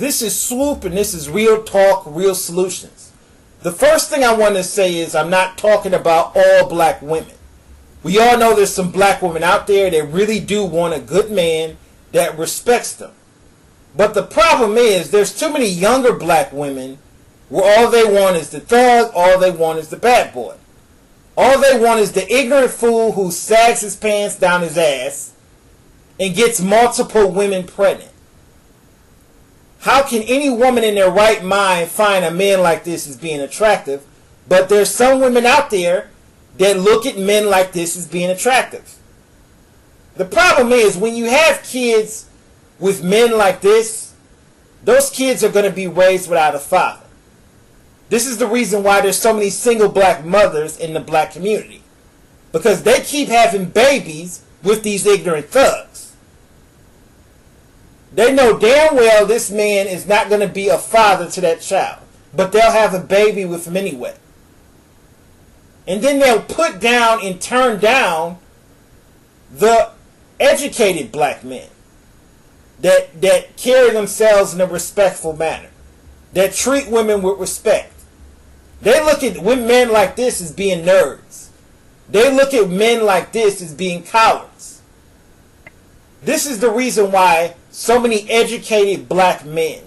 This is Swoop, and this is Real Talk, Real Solutions. The first thing I want to say is I'm not talking about all black women. We all know there's some black women out there that really do want a good man that respects them. But the problem is there's too many younger black women where all they want is the thug, all they want is the bad boy. All they want is the ignorant fool who sags his pants down his ass and gets multiple women pregnant. How can any woman in their right mind find a man like this as being attractive? But there's some women out there that look at men like this as being attractive. The problem is when you have kids with men like this, those kids are going to be raised without a father. This is the reason why there's so many single black mothers in the black community. Because they keep having babies with these ignorant thugs. They know damn well this man is not going to be a father to that child. But they'll have a baby with him anyway. And then they'll put down and turn down the educated black men that carry themselves in a respectful manner, that treat women with respect. They look at men like this as being nerds. They look at men like this as being cowards. This is the reason why so many educated black men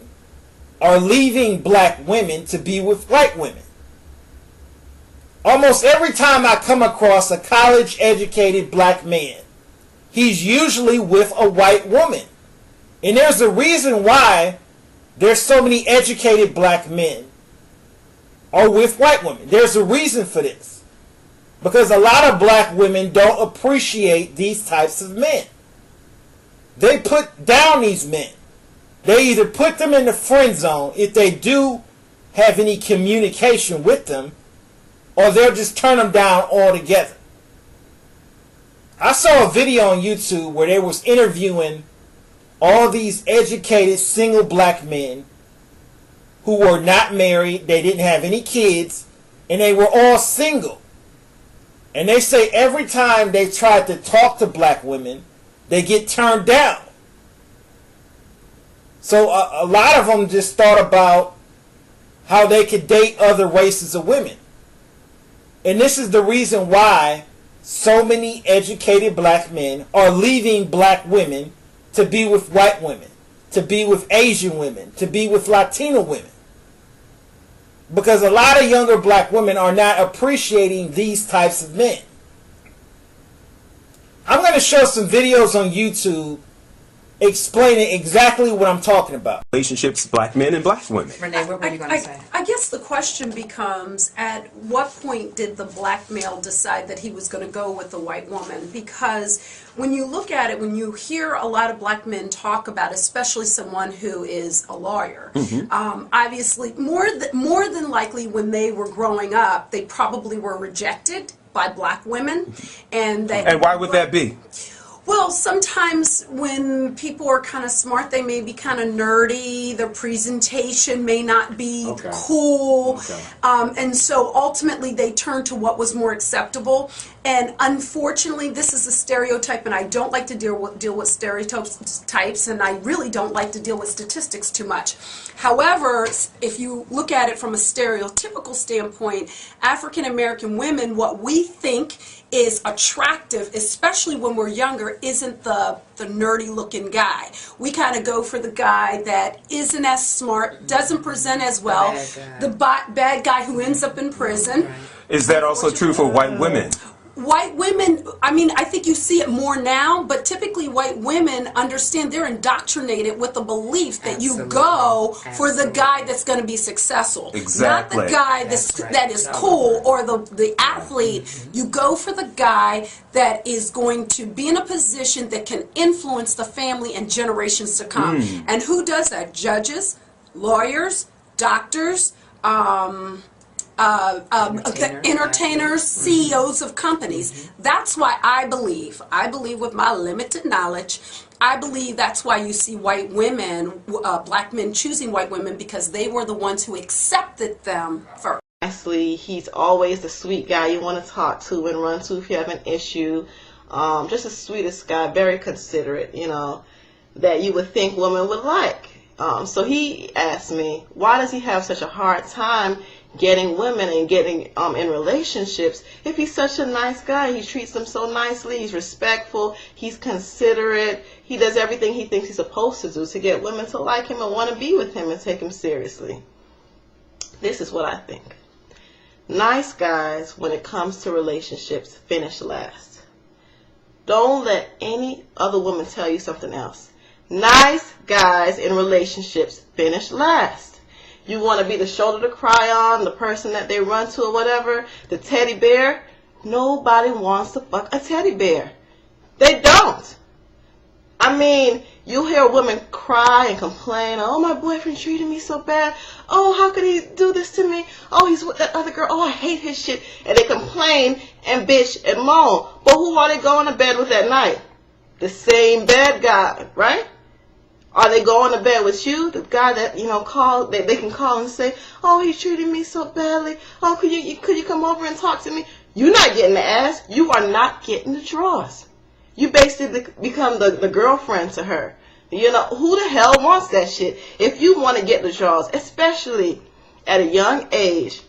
are leaving black women to be with white women. Almost every time I come across a college-educated black man, he's usually with a white woman. And there's a reason why there's so many educated black men are with white women. There's a reason for this. Because a lot of black women don't appreciate these types of men. They put down these men. They either put them in the friend zone if they do have any communication with them, or they'll just turn them down altogether. I saw a video on YouTube where they was interviewing all these educated single black men who were not married, they didn't have any kids, and they were all single. And they say every time they tried to talk to black women, they get turned down. So a lot of them just thought about how they could date other races of women. And this is the reason why so many educated black men are leaving black women to be with white women, to be with Asian women, to be with Latino women. Because a lot of younger black women are not appreciating these types of men. I'm going to show some videos on YouTube explaining exactly what I'm talking about. Relationships, black men and black women. Renee, what were you going to say? I guess the question becomes, at what point did the black male decide that he was going to go with the white woman? Because when you look at it, when you hear a lot of black men talk about, especially someone who is a lawyer, obviously more than likely when they were growing up, they probably were rejected by black women. And why would that be? Well, sometimes when people are kind of smart, they may be kind of nerdy. Their presentation may not be cool. And so ultimately they turn to what was more acceptable. And unfortunately, this is a stereotype, and I don't like to deal with stereotypes, and I really don't like to deal with statistics too much. However, if you look at it from a stereotypical standpoint, African American women, what we think is attractive, especially when we're younger, isn't the nerdy looking guy. We kind of go for the guy that isn't as smart, doesn't present as well, the bad guy who ends up in prison. Is that also true for white women? White women, I mean, I think you see it more now, but typically white women understand, they're indoctrinated with the belief that you go for the guy that's going to be successful. Exactly. Not the guy that is cool or the athlete. You go for the guy that is going to be in a position that can influence the family and generations to come. And who does that? Judges, lawyers, doctors, entertainers, CEOs of companies. That's why I believe with my limited knowledge, I believe that's why you see white women, black men choosing white women, because they were the ones who accepted them first. Lastly, he's always the sweet guy you want to talk to and run to if you have an issue. Just the sweetest guy, very considerate, that you would think women would like. So he asked me, why does he have such a hard time getting women and getting in relationships if he's such a nice guy? He treats them so nicely, he's respectful, he's considerate, he does everything he thinks he's supposed to do to get women to like him and want to be with him and take him seriously. This is what I think. Nice guys, when it comes to relationships, finish last. Don't let any other woman tell you something else. Nice guys in relationships finish last. You want to be the shoulder to cry on, the person that they run to or whatever, the teddy bear. Nobody wants to fuck a teddy bear. They don't. I mean, you hear women cry and complain, oh, my boyfriend treated me so bad. Oh, how could he do this to me? Oh, he's with that other girl. Oh, I hate his shit. And they complain and bitch and moan. But who are they going to bed with at night? The same bad guy, right? Are they going to bed with you, the guy that, they can call and say, oh, he treated me so badly. Oh, could you come over and talk to me? You're not getting the ass. You are not getting the draws. You basically become the girlfriend to her. Who the hell wants that shit? If you want to get the draws, especially at a young age,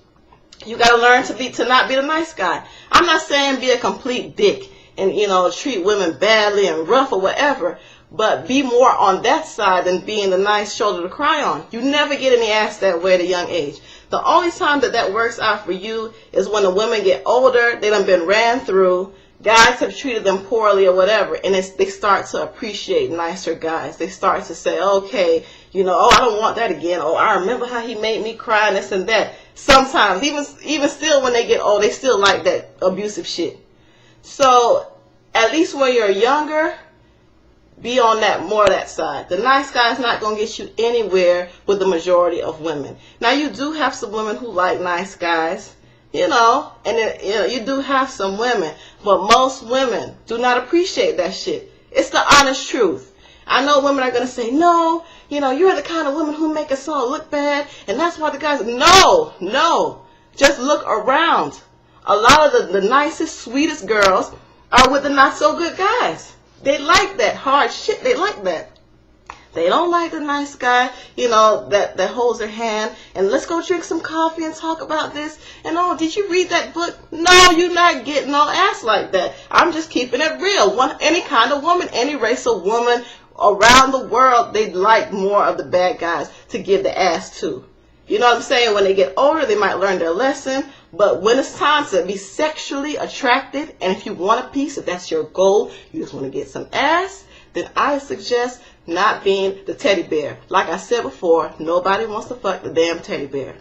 you got to learn to not be the nice guy. I'm not saying be a complete dick and, treat women badly and rough or whatever. But be more on that side than being the nice shoulder to cry on. You never get any ass that way at a young age. The only time that works out for you is when the women get older, they done been ran through, guys have treated them poorly or whatever, and they start to appreciate nicer guys. They start to say, okay, oh, I don't want that again. Oh, I remember how he made me cry and this and that. Sometimes, even still when they get old, they still like that abusive shit. So, at least when you're younger, be on that side. The nice guy's not going to get you anywhere with the majority of women. Now, you do have some women who like nice guys, and you do have some women, but most women do not appreciate that shit. It's the honest truth. I know women are going to say, no, you're the kind of woman who make us all look bad, and that's why the guys, no, just look around. A lot of the nicest, sweetest girls are with the not so good guys. They like that hard shit. They like that. They don't like the nice guy, that holds their hand and let's go drink some coffee and talk about this. And oh, did you read that book? No, you're not getting no ass like that. I'm just keeping it real. Any kind of woman, any race of woman around the world, they like more of the bad guys to give the ass to. You know what I'm saying? When they get older, they might learn their lesson. But when it's time to be sexually attracted, and if you want a piece, if that's your goal, you just want to get some ass, then I suggest not being the teddy bear. Like I said before, nobody wants to fuck the damn teddy bear.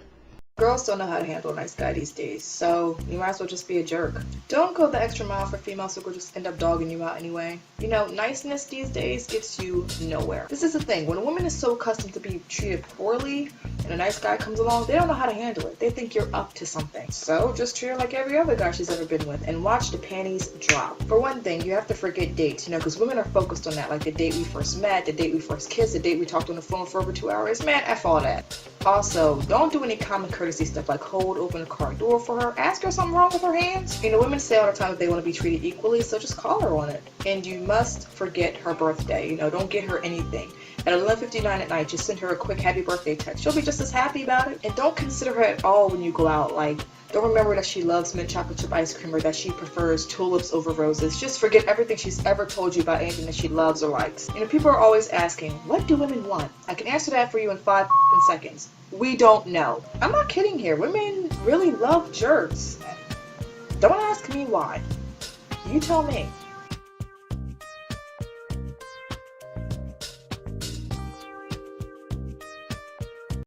Girls don't know how to handle a nice guy these days, so you might as well just be a jerk. Don't go the extra mile for females who will just end up dogging you out anyway. Niceness these days gets you nowhere. This is the thing, when a woman is so accustomed to being treated poorly and a nice guy comes along, they don't know how to handle it. They think you're up to something. So just treat her like every other guy she's ever been with and watch the panties drop. For one thing, you have to forget dates, because women are focused on that, like the date we first met, the date we first kissed, the date we talked on the phone for over 2 hours. Man, F all that. Also, don't do any common courtesy stuff like hold open the car door for her. Ask her something wrong with her hands. Women say all the time that they want to be treated equally, so just call her on it. And you must forget her birthday. Don't get her anything. At 11:59 at night, just send her a quick happy birthday text. She'll be just as happy about it. And don't consider her at all when you go out. Don't remember that she loves mint chocolate chip ice cream or that she prefers tulips over roses. Just forget everything she's ever told you about anything that she loves or likes. People are always asking, what do women want? I can answer that for you in 5 seconds. We don't know. I'm not kidding here. Women really love jerks. Don't ask me why. You tell me.